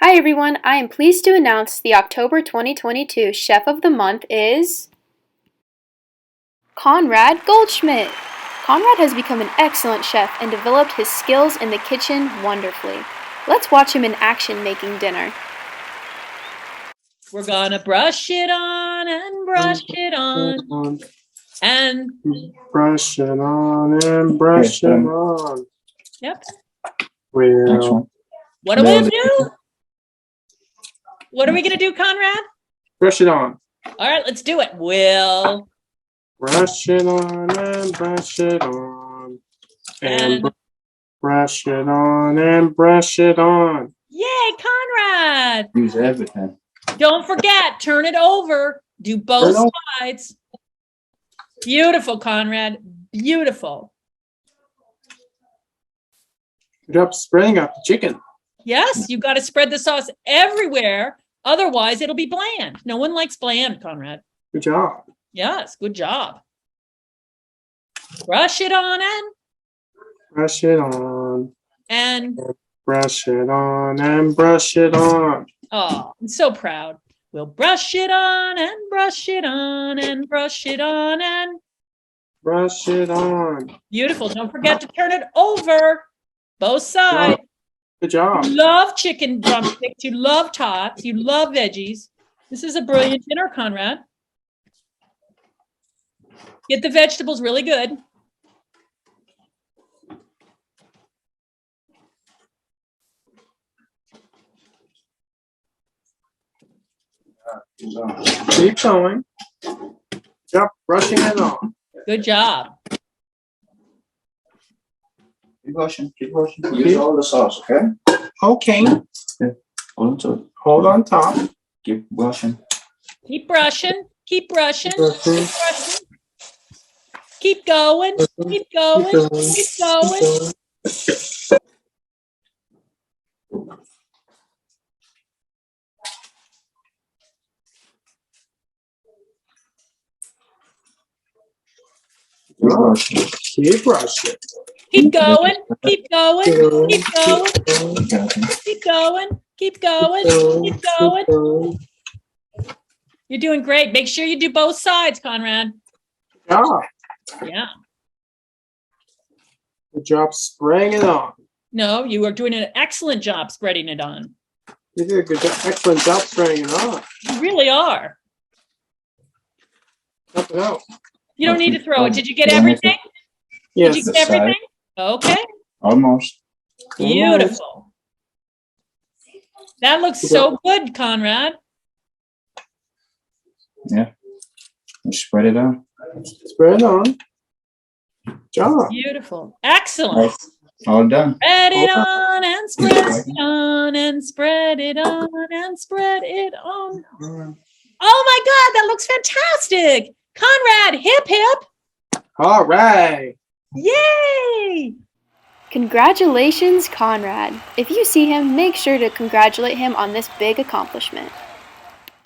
Hi everyone, I am pleased to announce the October 2022 Chef of the Month is Conrad Goldschmidt. Conrad has become an excellent chef and developed his skills in the kitchen wonderfully. Let's watch him in action making dinner. We're gonna brush it on and brush it on and brush it on and brush it on. Yep. Well, What are we gonna do? What are we gonna do, Conrad? brush it on. All right, let's do it. We'll Brush it on and brush it on. And brush it on and brush it on. Yay, Conrad! Use everything. Don't forget, turn it over. Do both sides. Beautiful, Conrad. Beautiful. Good job spreading out the chicken. Yes, you got to spread the sauce everywhere. Otherwise, it'll be bland. No one likes bland, Conrad. Good job. Yes, good job. Brush it on Brush it on. and Brush it on and brush it on. oh, I'm so proud. We'll brush it on and brush it on and brush it on and brush it on. beautiful. Don't forget to turn it over. Both sides. Good job. You love chicken drumsticks. You love tots. You love veggies. This is a brilliant dinner, Conrad. Get the vegetables really good. Keep going. Yep, brushing it on. Good job. Keep brushing. Use all the sauce, okay? Okay. Hold on to it. Hold on top. Keep brushing. Keep brushing. Keep brushing. Brushing. Keep brushing. Keep going. Keep going. Keep going. Keep brushing. Keep going. Keep going. Keep going. Okay. Keep going. Keep going. Keep going. You're doing great. Make sure you do both sides, Conrad. Good job. Yeah. Good job spraying it on. No, you are doing an excellent job spreading it on. You did a good job, excellent job spraying it on. You really are. Help it out. You don't need to throw it. Did you get everything? Yes. Did you get everything? Okay. Almost. Beautiful. That looks so good, Conrad. Yeah. You spread it out. Spread it on. Good job. Beautiful. Excellent. Nice. All done. Spread it on and spread it on and spread it on and spread it on. Oh my God, that looks fantastic. Conrad, hip, hip. All right. Yay. Congratulations, Conrad. If you see him, make sure to congratulate him on this big accomplishment.